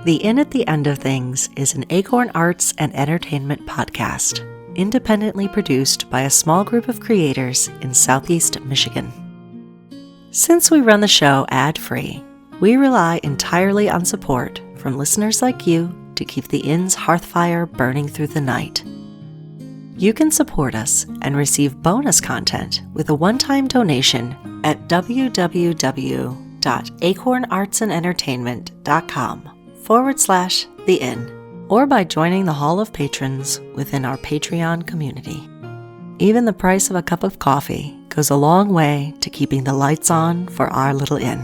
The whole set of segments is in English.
The Inn at the End of Things is an Acorn Arts and Entertainment podcast, independently produced by a small group of creators in Southeast Michigan. Since we run the show ad-free, we rely entirely on support from listeners like you to keep the Inn's hearth fire burning through the night. You can support us and receive bonus content with a one-time donation at www.acornartsandentertainment.com/The Inn, or by joining the Hall of Patrons within our Patreon community. Even the price of a cup of coffee goes a long way to keeping the lights on for our little inn.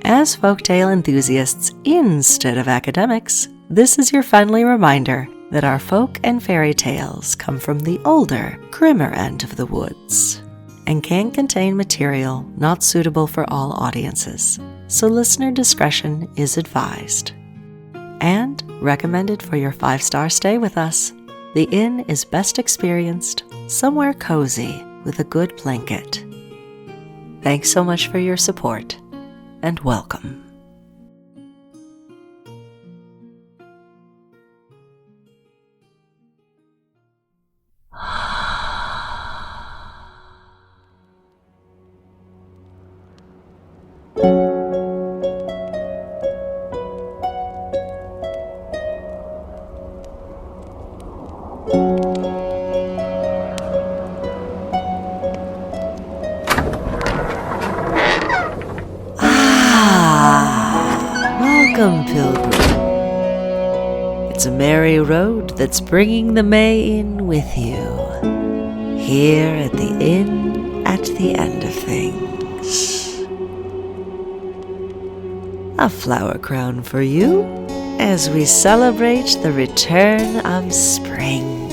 As folktale enthusiasts instead of academics, this is your friendly reminder that our folk and fairy tales come from the older, grimmer end of the woods and can contain material not suitable for all audiences, so listener discretion is advised. And recommended for your 5-star stay with us, the Inn is best experienced somewhere cozy with a good blanket. Thanks so much for your support, and welcome. Welcome, pilgrim. It's a merry road that's bringing the May in with you, here at the Inn at the End of Things. A flower crown for you as we celebrate the return of spring.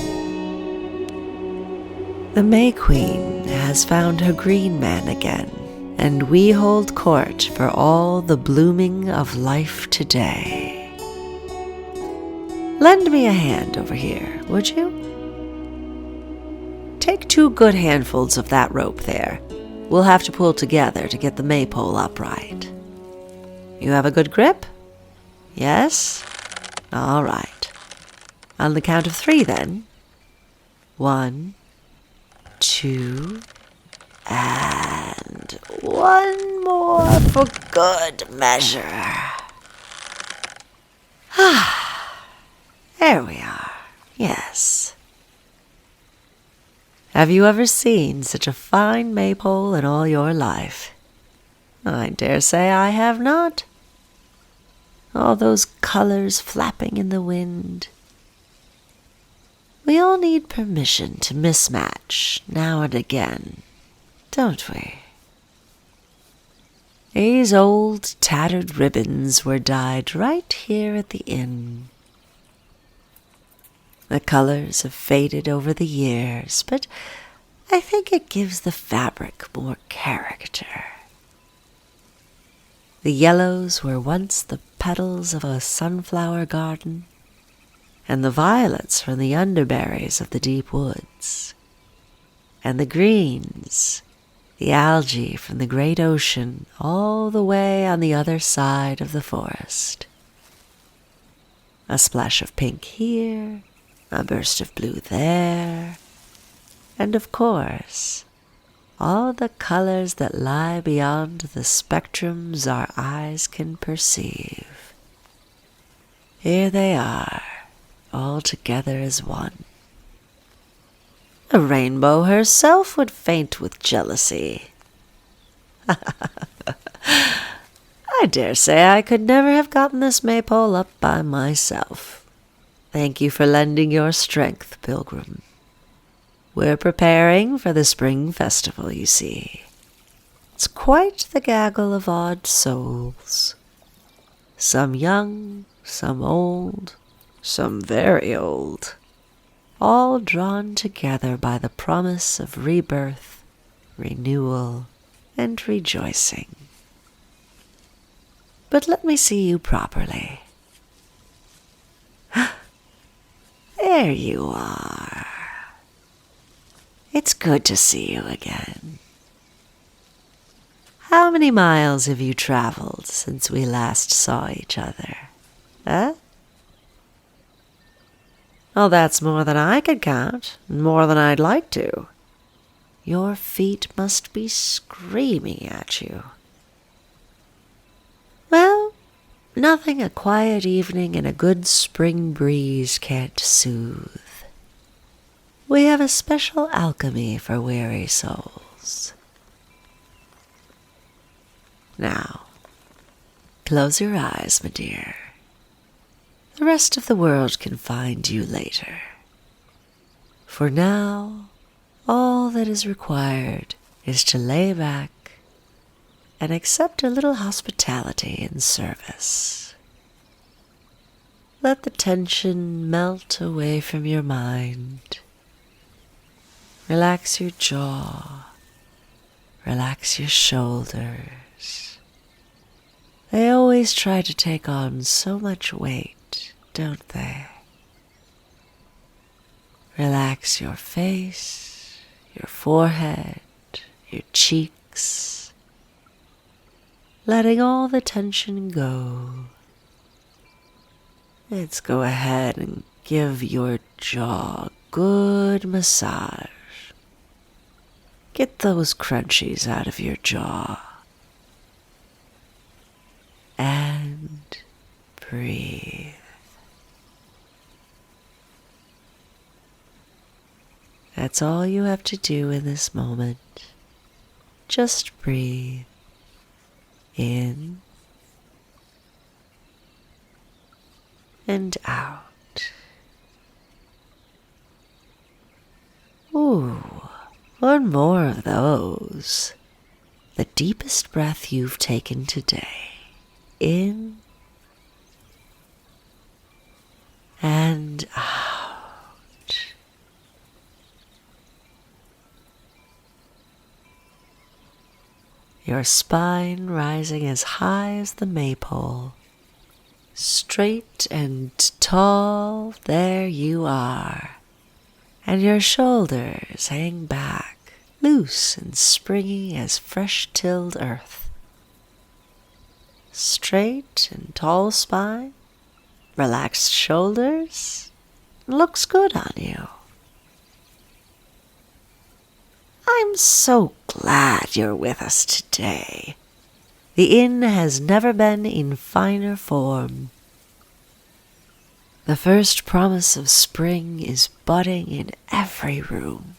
The May Queen has found her green man again, and we hold court for all the blooming of life today. Lend me a hand over here, would you? Take 2 good handfuls of that rope there. We'll have to pull together to get the maypole upright. You have a good grip? Yes? All right. On the count of 3, then. 1, 2, and 1 more for good measure. There we are. Yes. Have you ever seen such a fine maypole in all your life? I dare say I have not. All those colors flapping in the wind. We all need permission to mismatch now and again, don't we? These old tattered ribbons were dyed right here at the inn. The colors have faded over the years, but I think it gives the fabric more character. The yellows were once the petals of a sunflower garden, and the violets from the underberries of the deep woods, and the greens, the algae from the great ocean all the way on the other side of the forest. A splash of pink here, a burst of blue there, and of course, all the colors that lie beyond the spectrums our eyes can perceive. Here they are, all together as one. The rainbow herself would faint with jealousy. I dare say I could never have gotten this maypole up by myself. Thank you for lending your strength, pilgrim. We're preparing for the spring festival, you see. It's quite the gaggle of odd souls. Some young, some old, some very old, all drawn together by the promise of rebirth, renewal, and rejoicing. But let me see you properly. There you are. It's good to see you again. How many miles have you traveled since we last saw each other? Huh? Oh, that's more than I could count, and more than I'd like to. Your feet must be screaming at you. Well, nothing a quiet evening and a good spring breeze can't soothe. We have a special alchemy for weary souls. Now, close your eyes, my dear. The rest of the world can find you later. For now, all that is required is to lay back and accept a little hospitality and service. Let the tension melt away from your mind. Relax your jaw. Relax your shoulders. They always try to take on so much weight, don't they? Relax your face, your forehead, your cheeks, letting all the tension go. Let's go ahead and give your jaw a good massage. Get those crunchies out of your jaw. And breathe. That's all you have to do in this moment. Just breathe in and out. Ooh, one more of those. The deepest breath you've taken today. In and out. Your spine rising as high as the maypole. Straight and tall, there you are. And your shoulders hang back, loose and springy as fresh-tilled earth. Straight and tall spine, relaxed shoulders, looks good on you. I'm so glad you're with us today. The inn has never been in finer form. The first promise of spring is budding in every room.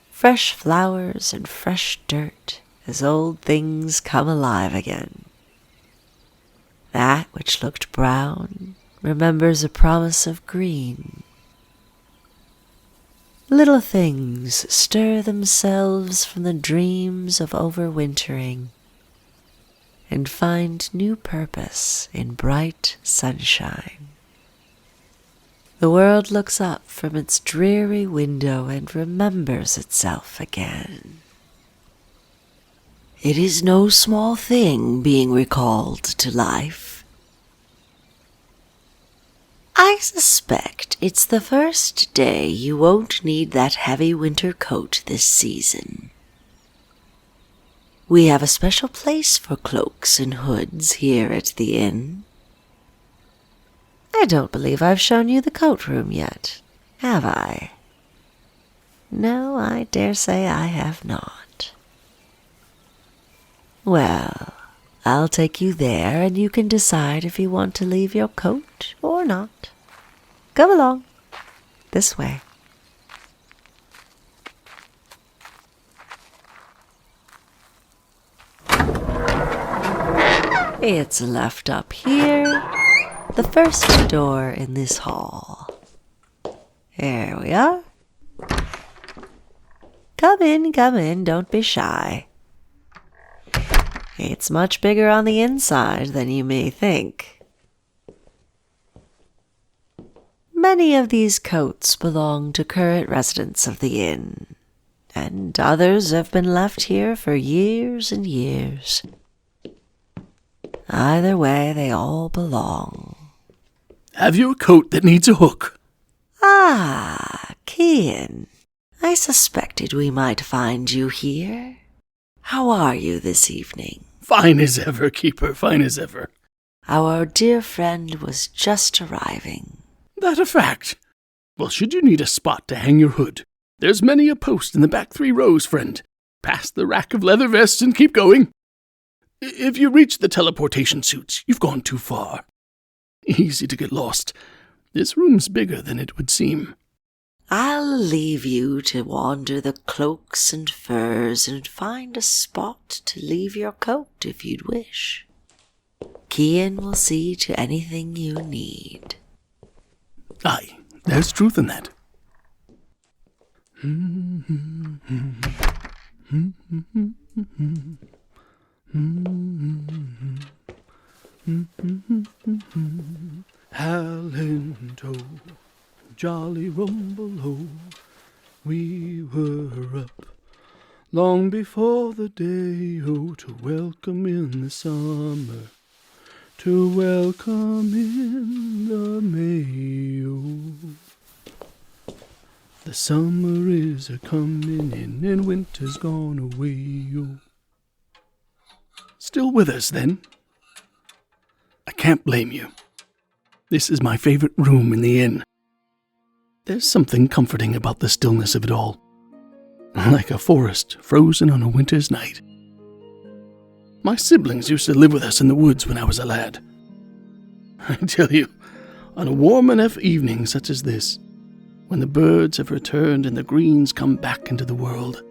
Fresh flowers and fresh dirt as old things come alive again. That which looked brown remembers a promise of green. Little things stir themselves from the dreams of overwintering and find new purpose in bright sunshine. The world looks up from its dreary window and remembers itself again. It is no small thing being recalled to life. I suspect it's the first day you won't need that heavy winter coat this season. We have a special place for cloaks and hoods here at the inn. I don't believe I've shown you the coat room yet, have I? No, I dare say I have not. Well, I'll take you there and you can decide if you want to leave your coat or not. Come along. This way. It's left up here, the first door in this hall. Here we are. Come in, don't be shy. It's much bigger on the inside than you may think. Many of these coats belong to current residents of the inn, and others have been left here for years and years. Either way, they all belong. Have you a coat that needs a hook? Ah, Cian. I suspected we might find you here. How are you this evening? Fine as ever, Keeper, fine as ever. Our dear friend was just arriving. That a fact? Well, should you need a spot to hang your hood, there's many a post in the back 3 rows, friend. Past the rack of leather vests and keep going. If you reach the teleportation suits, you've gone too far. Easy to get lost. This room's bigger than it would seem. I'll leave you to wander the cloaks and furs and find a spot to leave your coat if you'd wish. Cian will see to anything you need. Aye, there's truth in that. Halento, jolly rumble ho, we were up long before the day, oh, to welcome in the summer, to welcome in the May, oh. The summer is a-comin' in and winter's gone away, oh. Still with us, then? I can't blame you. This is my favorite room in the inn. There's something comforting about the stillness of it all. Like a forest frozen on a winter's night. My siblings used to live with us in the woods when I was a lad. I tell you, on a warm enough evening such as this, when the birds have returned and the greens come back into the world,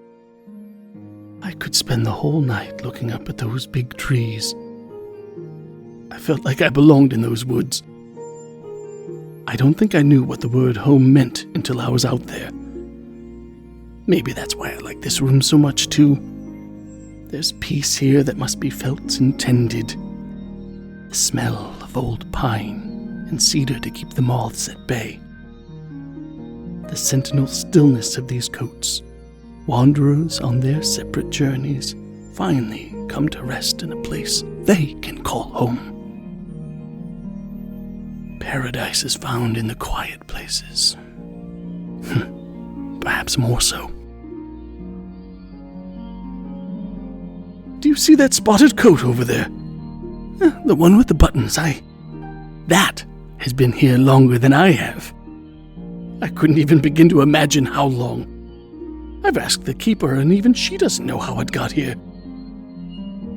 I could spend the whole night looking up at those big trees. I felt like I belonged in those woods. I don't think I knew what the word home meant until I was out there. Maybe that's why I like this room so much, too. There's peace here that must be felt and tended. The smell of old pine and cedar to keep the moths at bay. The sentinel stillness of these cotes. Wanderers on their separate journeys finally come to rest in a place they can call home. Paradise is found in the quiet places. Perhaps more so. Do you see that spotted coat over there? The one with the buttons, That has been here longer than I have. I couldn't even begin to imagine how long. I've asked the keeper, and even she doesn't know how it got here.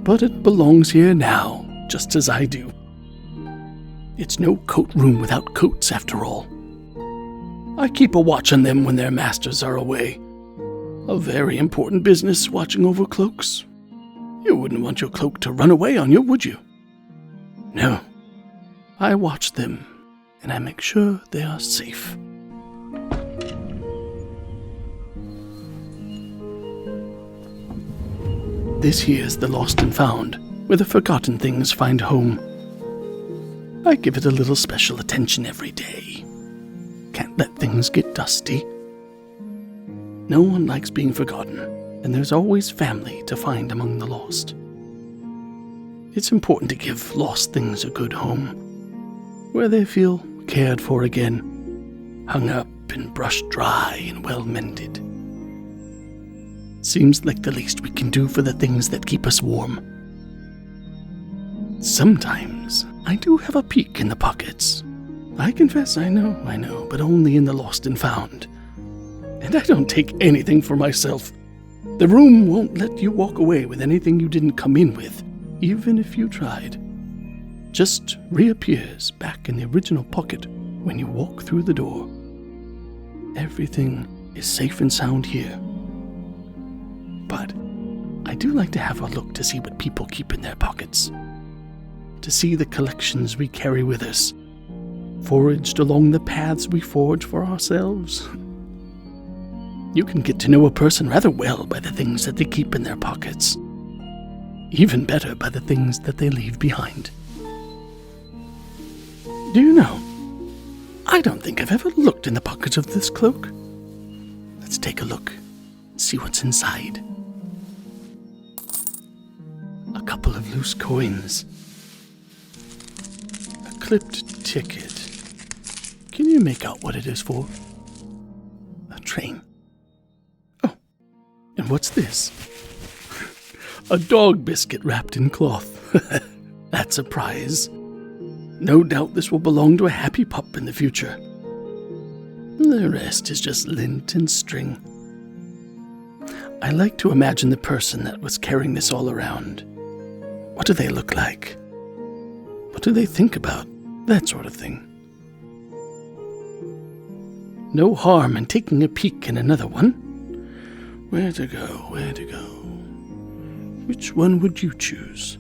But it belongs here now, just as I do. It's no coat room without coats, after all. I keep a watch on them when their masters are away. A very important business, watching over cloaks. You wouldn't want your cloak to run away on you, would you? No. I watch them, and I make sure they are safe. This here's the lost and found, where the forgotten things find home. I give it a little special attention every day. Can't let things get dusty. No one likes being forgotten, and there's always family to find among the lost. It's important to give lost things a good home, where they feel cared for again, hung up and brushed dry and well mended. Seems like the least we can do for the things that keep us warm. Sometimes I do have a peek in the pockets. I confess, I know, but only in the lost and found. And I don't take anything for myself. The room won't let you walk away with anything you didn't come in with, even if you tried. Just reappears back in the original pocket when you walk through the door. Everything is safe and sound here. But I do like to have a look to see what people keep in their pockets. To see the collections we carry with us, foraged along the paths we forge for ourselves. You can get to know a person rather well by the things that they keep in their pockets. Even better by the things that they leave behind. Do you know, I don't think I've ever looked in the pockets of this cloak. Let's take a look and see what's inside. A couple of loose coins. A clipped ticket. Can you make out what it is for? A train. Oh, and what's this? A dog biscuit wrapped in cloth. That's a prize. No doubt this will belong to a happy pup in the future. The rest is just lint and string. I like to imagine the person that was carrying this all around. What do they look like? What do they think about? That sort of thing. No harm in taking a peek in another one. Where to go? Where to go? Which one would you choose?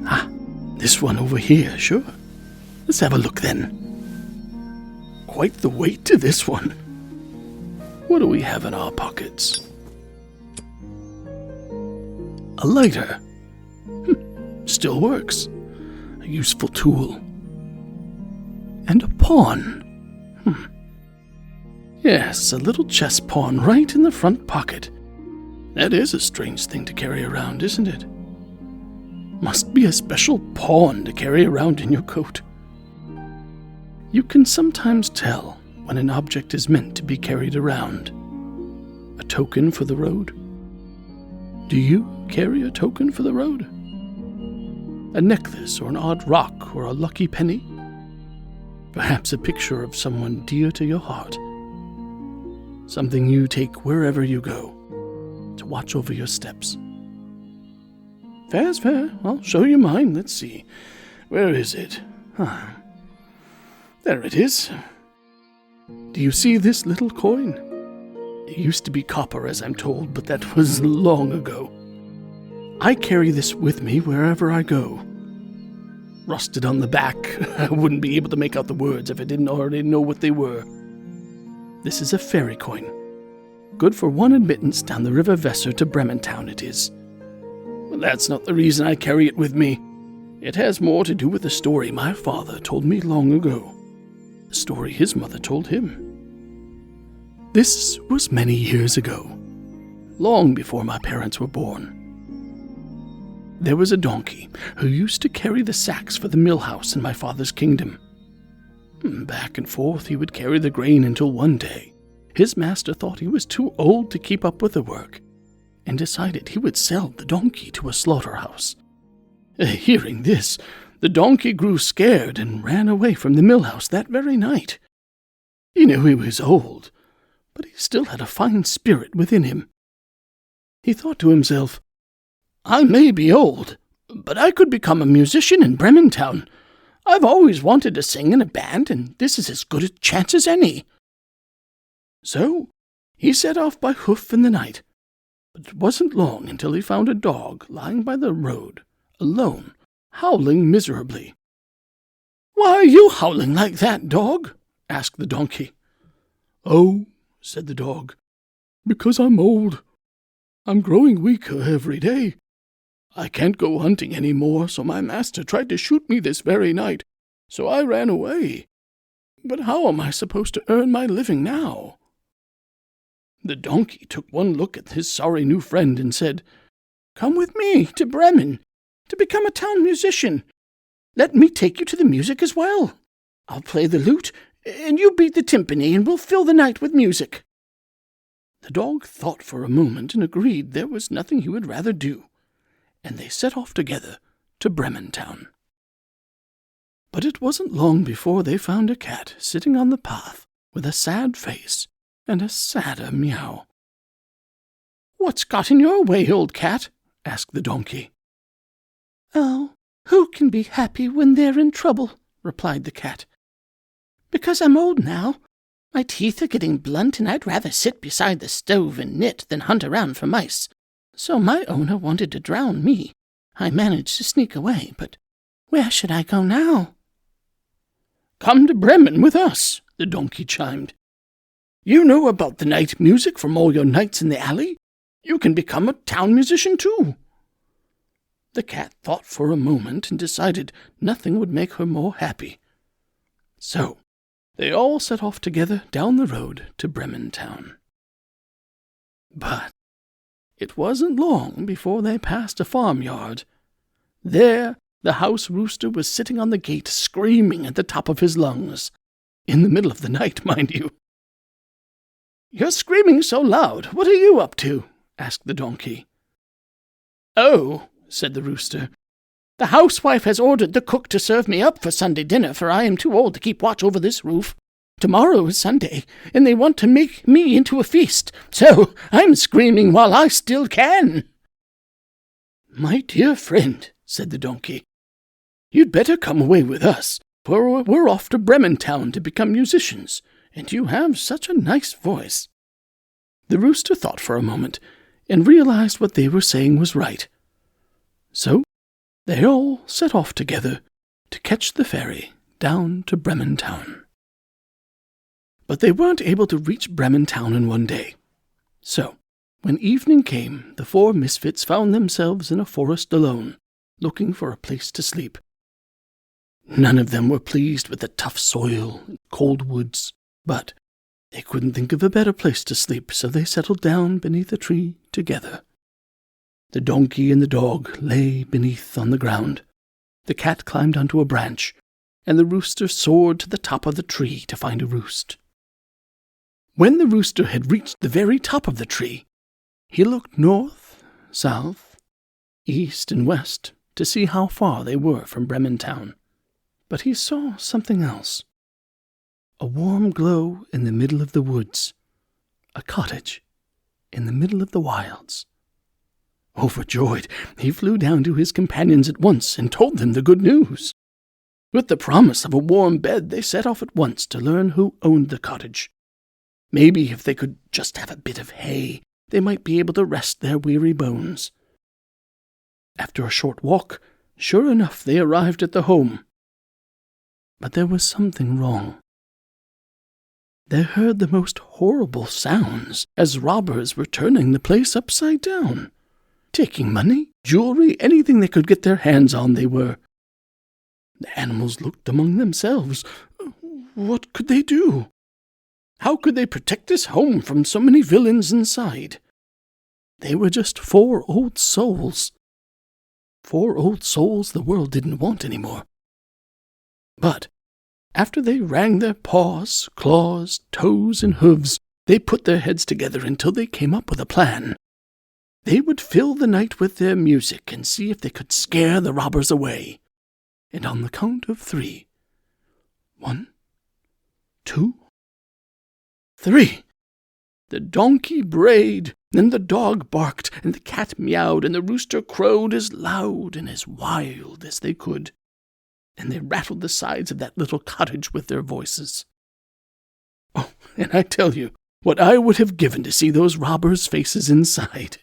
Ah, this one over here, sure. Let's have a look then. Quite the weight to this one. What do we have in our pockets? A lighter. Still works. A useful tool. And a pawn. Yes, a little chess pawn right in the front pocket. That is a strange thing to carry around, isn't it? Must be a special pawn to carry around in your coat. You can sometimes tell when an object is meant to be carried around. A token for the road. Do you carry a token for the road? A necklace or an odd rock or a lucky penny? Perhaps a picture of someone dear to your heart. Something you take wherever you go, to watch over your steps. Fair's fair. I'll show you mine. Let's see. Where is it? There it is. Do you see this little coin? It used to be copper, as I'm told, but that was long ago. I carry this with me wherever I go. Rusted on the back. I wouldn't be able to make out the words if I didn't already know what they were. This is a fairy coin. Good for one admittance down the River Vesser to Bremen Town it is. But that's not the reason I carry it with me. It has more to do with the story my father told me long ago. The story his mother told him. This was many years ago, long before my parents were born. There was a donkey who used to carry the sacks for the mill house in my father's kingdom. Back and forth he would carry the grain until one day his master thought he was too old to keep up with the work and decided he would sell the donkey to a slaughterhouse. Hearing this, the donkey grew scared and ran away from the mill house that very night. He knew he was old, but he still had a fine spirit within him. He thought to himself, I may be old, but I could become a musician in Bremen Town. I've always wanted to sing in a band, and this is as good a chance as any. So he set off by hoof in the night, but it wasn't long until he found a dog lying by the road, alone, howling miserably. Why are you howling like that, dog? Asked the donkey. Oh, said the dog, because I'm old. I'm growing weaker every day. I can't go hunting any more, so my master tried to shoot me this very night, so I ran away. But how am I supposed to earn my living now? The donkey took one look at his sorry new friend and said, Come with me to Bremen, to become a town musician. Let me take you to the music as well. I'll play the lute, and you beat the timpani, and we'll fill the night with music. The dog thought for a moment and agreed there was nothing he would rather do, and they set off together to Bremen Town. But it wasn't long before they found a cat sitting on the path with a sad face and a sadder meow. What's got in your way, old cat? Asked the donkey. Oh, who can be happy when they're in trouble? Replied the cat. Because I'm old now. My teeth are getting blunt, and I'd rather sit beside the stove and knit than hunt around for mice. So my owner wanted to drown me. I managed to sneak away, but where should I go now? Come to Bremen with us, the donkey chimed. You know about the night music from all your nights in the alley? You can become a town musician too. The cat thought for a moment and decided nothing would make her more happy. So they all set off together down the road to Bremen Town. But it wasn't long before they passed a farmyard. There, the house rooster was sitting on the gate screaming at the top of his lungs. In the middle of the night, mind you. You're screaming so loud. What are you up to? Asked the donkey. "Oh," said the rooster, "the housewife has ordered the cook to serve me up for Sunday dinner, for I am too old to keep watch over this roof. Tomorrow is Sunday, and they want to make me into a feast, so I'm screaming while I still can." "My dear friend," said the donkey, "you'd better come away with us, for we're off to Bremen Town to become musicians, and you have such a nice voice." The rooster thought for a moment, and realized what they were saying was right. So they all set off together to catch the ferry down to Bremen Town. But they weren't able to reach Bremen Town in one day. So, when evening came, the four misfits found themselves in a forest alone, looking for a place to sleep. None of them were pleased with the tough soil and cold woods, but they couldn't think of a better place to sleep, so they settled down beneath a tree together. The donkey and the dog lay beneath on the ground. The cat climbed onto a branch, and the rooster soared to the top of the tree to find a roost. When the rooster had reached the very top of the tree, he looked north, south, east, and west to see how far they were from Bremen Town. But he saw something else. A warm glow in the middle of the woods. A cottage in the middle of the wilds. Overjoyed, he flew down to his companions at once and told them the good news. With the promise of a warm bed, they set off at once to learn who owned the cottage. Maybe if they could just have a bit of hay, they might be able to rest their weary bones. After a short walk, sure enough, they arrived at the home. But there was something wrong. They heard the most horrible sounds as robbers were turning the place upside down. Taking money, jewelry, anything they could get their hands on, they were. The animals looked among themselves. What could they do? How could they protect this home from so many villains inside? They were just 4 old souls. 4 old souls the world didn't want anymore. But after they wrung their paws, claws, toes, and hooves, they put their heads together until they came up with a plan. They would fill the night with their music and see if they could scare the robbers away. And on the count of 3, 1, 2, 3, the donkey brayed, and the dog barked, and the cat meowed, and the rooster crowed as loud and as wild as they could. And they rattled the sides of that little cottage with their voices. Oh, and I tell you, what I would have given to see those robbers' faces inside.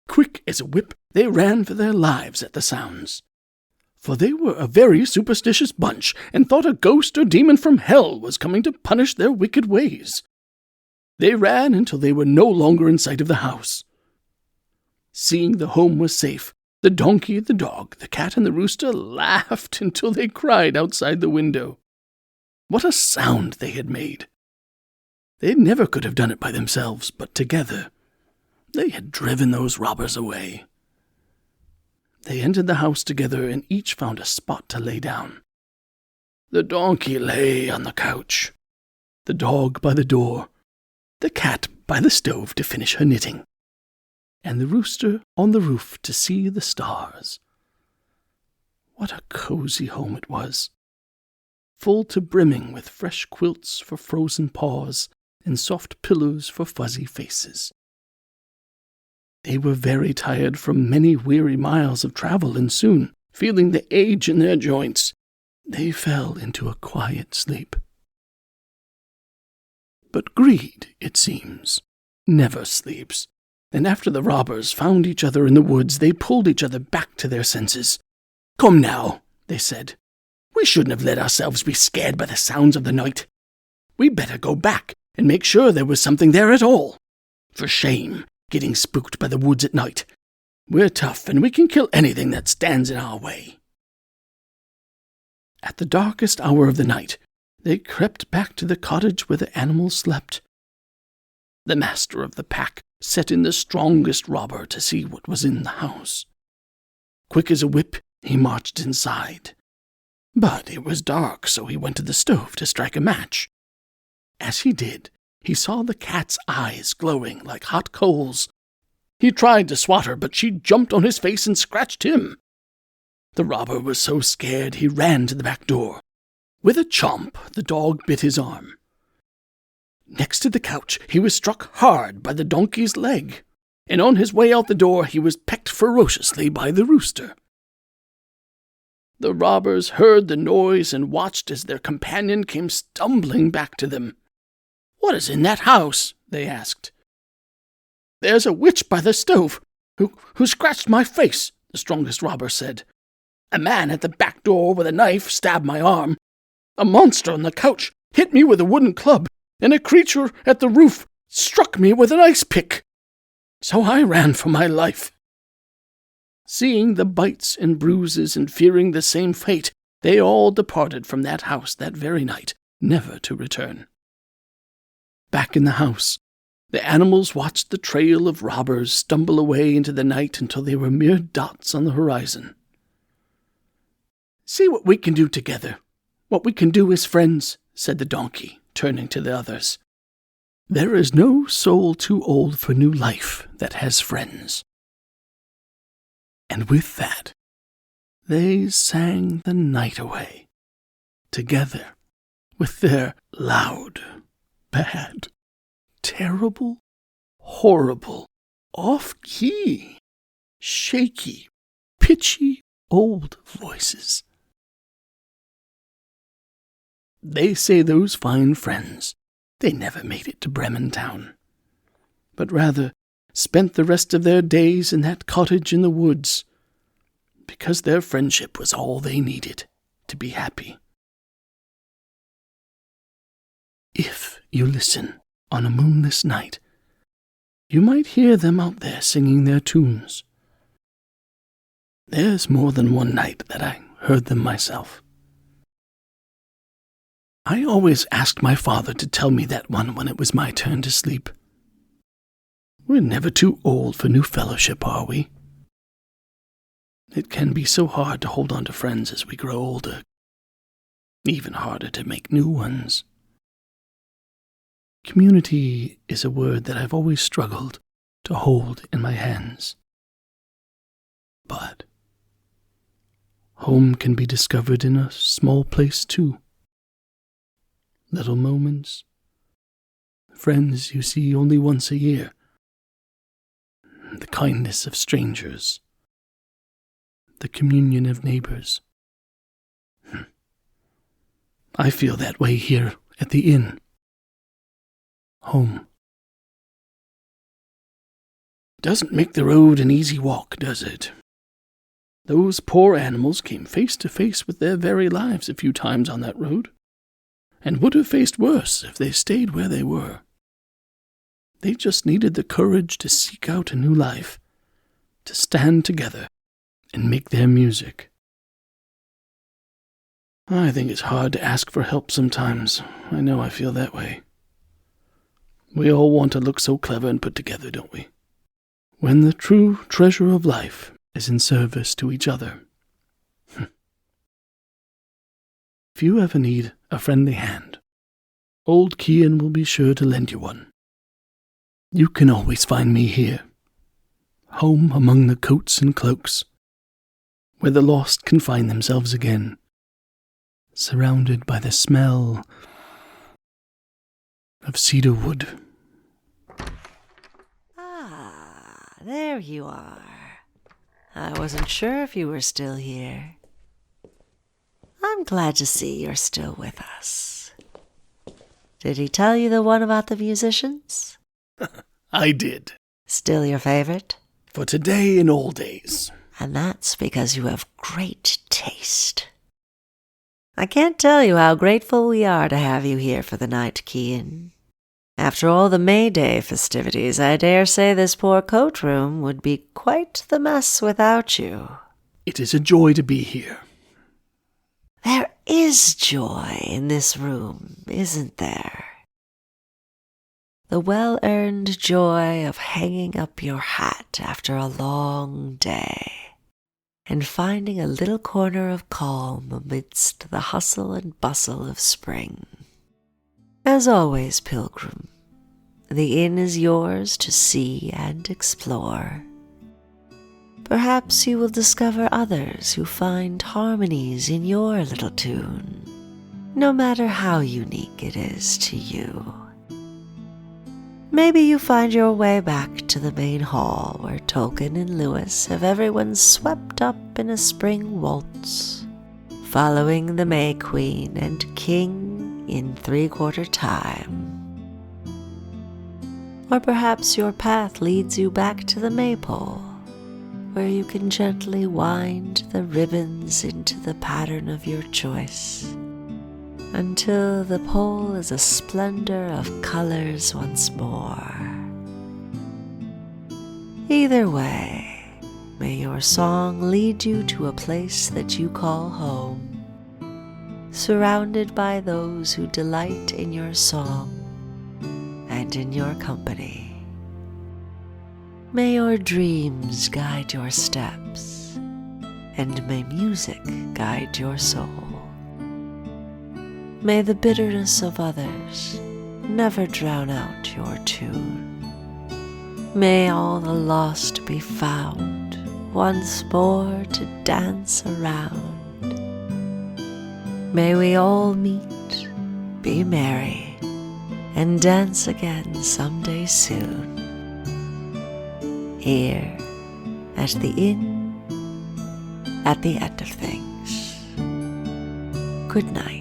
Quick as a whip, they ran for their lives at the sounds. For they were a very superstitious bunch, and thought a ghost or demon from hell was coming to punish their wicked ways. They ran until they were no longer in sight of the house. Seeing the home was safe, the donkey, the dog, the cat, and the rooster laughed until they cried outside the window. What a sound they had made! They never could have done it by themselves, but together they had driven those robbers away. They entered the house together, and each found a spot to lay down. The donkey lay on the couch, the dog by the door, the cat by the stove to finish her knitting, and the rooster on the roof to see the stars. What a cozy home it was, full to brimming with fresh quilts for frozen paws and soft pillows for fuzzy faces. They were very tired from many weary miles of travel, and soon, feeling the age in their joints, they fell into a quiet sleep. But greed, it seems, never sleeps, and after the robbers found each other in the woods, they pulled each other back to their senses. "Come now," they said. "We shouldn't have let ourselves be scared by the sounds of the night. We'd better go back and make sure there was something there at all. For shame, getting spooked by the woods at night. We're tough, and we can kill anything that stands in our way." At the darkest hour of the night, they crept back to the cottage where the animals slept. The master of the pack set in the strongest robber to see what was in the house. Quick as a whip, he marched inside. But it was dark, so he went to the stove to strike a match. As he did, he saw the cat's eyes glowing like hot coals. He tried to swat her, but she jumped on his face and scratched him. The robber was so scared he ran to the back door. With a chomp, the dog bit his arm. Next to the couch, he was struck hard by the donkey's leg, and on his way out the door he was pecked ferociously by the rooster. The robbers heard the noise and watched as their companion came stumbling back to them. "What is in that house?" they asked. "There's a witch by the stove, who scratched my face," the strongest robber said. "A man at the back door with a knife stabbed my arm. A monster on the couch hit me with a wooden club, and a creature at the roof struck me with an ice pick. So I ran for my life." Seeing the bites and bruises and fearing the same fate, they all departed from that house that very night, never to return. Back in the house, the animals watched the trail of robbers stumble away into the night until they were mere dots on the horizon. "See what we can do together, what we can do as friends," said the donkey, turning to the others. "There is no soul too old for new life that has friends." And with that, they sang the night away, together, with their loud, bad, terrible, horrible, off-key, shaky, pitchy old voices. They say those fine friends, they never made it to Bremen Town, but rather spent the rest of their days in that cottage in the woods, because their friendship was all they needed to be happy. If you listen on a moonless night, you might hear them out there singing their tunes. There's more than one night that I heard them myself. I always asked my father to tell me that one when it was my turn to sleep. We're never too old for new fellowship, are we? It can be so hard to hold on to friends as we grow older, even harder to make new ones. Community is a word that I've always struggled to hold in my hands. But home can be discovered in a small place too. Little moments, friends you see only once a year, the kindness of strangers, the communion of neighbors. I feel that way here at the inn. Home. Doesn't make the road an easy walk, does it? Those poor animals came face to face with their very lives a few times on that road, and would have faced worse if they stayed where they were. They just needed the courage to seek out a new life, to stand together and make their music. I think it's hard to ask for help sometimes. I know I feel that way. We all want to look so clever and put together, don't we? When the true treasure of life is in service to each other. If you ever need a friendly hand, old Cian will be sure to lend you one. You can always find me here, home among the coats and cloaks, where the lost can find themselves again, surrounded by the smell of cedar wood. Ah, there you are. I wasn't sure if you were still here. I'm glad to see you're still with us. Did he tell you the one about the musicians? I did. Still your favorite? For today and all days. And that's because you have great taste. I can't tell you how grateful we are to have you here for the night, Cian. After all the May Day festivities, I dare say this poor coat room would be quite the mess without you. It is a joy to be here. There is joy in this room, isn't there? The well-earned joy of hanging up your hat after a long day and finding a little corner of calm amidst the hustle and bustle of spring. As always, pilgrim, the inn is yours to see and explore. Perhaps you will discover others who find harmonies in your little tune, no matter how unique it is to you. Maybe you find your way back to the main hall where Tolkien and Lewis have everyone swept up in a spring waltz, following the May Queen and King in 3/4 time. Or perhaps your path leads you back to the maypole, where you can gently wind the ribbons into the pattern of your choice, until the pole is a splendor of colors once more. Either way, may your song lead you to a place that you call home, surrounded by those who delight in your song and in your company. May your dreams guide your steps, and may music guide your soul. May the bitterness of others never drown out your tune. May all the lost be found once more to dance around. May we all meet, be merry, and dance again someday soon, here at the inn at the end of things. Good night.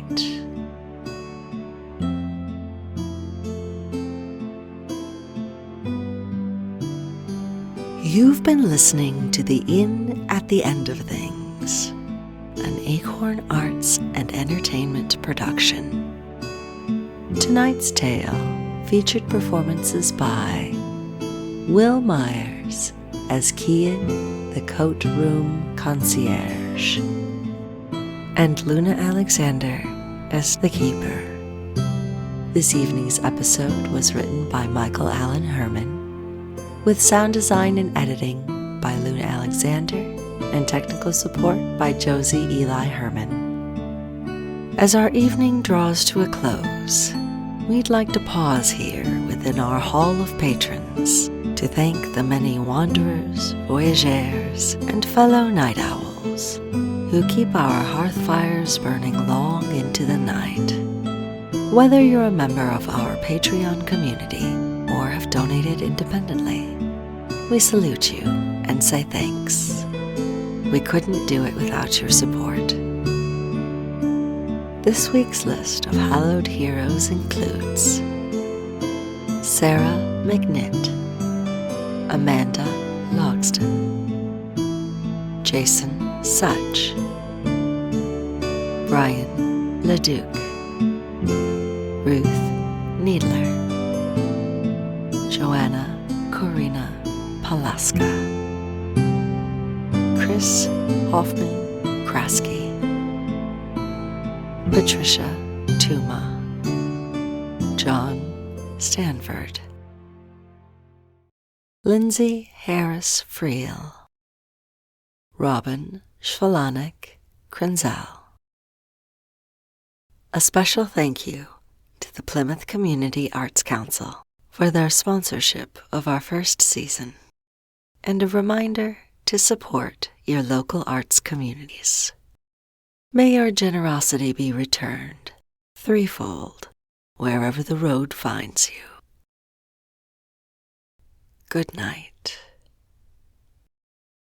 You've been listening to The Inn at the End of Things, an Acorn Arts and Entertainment production. Tonight's tale featured performances by Will Myers as Cian, the coat room concierge, and Luna Alexander as the keeper. This evening's episode was written by Michael Allen Herman, with sound design and editing by Luna Alexander and technical support by Josie Eli Herman. As our evening draws to a close, we'd like to pause here within our Hall of Patrons to thank the many wanderers, voyageurs, and fellow night owls who keep our hearth fires burning long into the night. Whether you're a member of our Patreon community or have donated independently, we salute you and say thanks. We couldn't do it without your support. This week's list of hallowed heroes includes Sarah McNitt, Amanda Logston, Jason Such, Brian Leduc, Ruth Needler, Joanna Corina Palaska, Chris Hoffman Kraske, Patricia Tuma, John Stanford, Lindsay Harris Friel, Robin Schwalanek Krenzel. A special thank you to the Plymouth Community Arts Council for their sponsorship of our first season, and a reminder to support your local arts communities. May your generosity be returned threefold wherever the road finds you. Good night.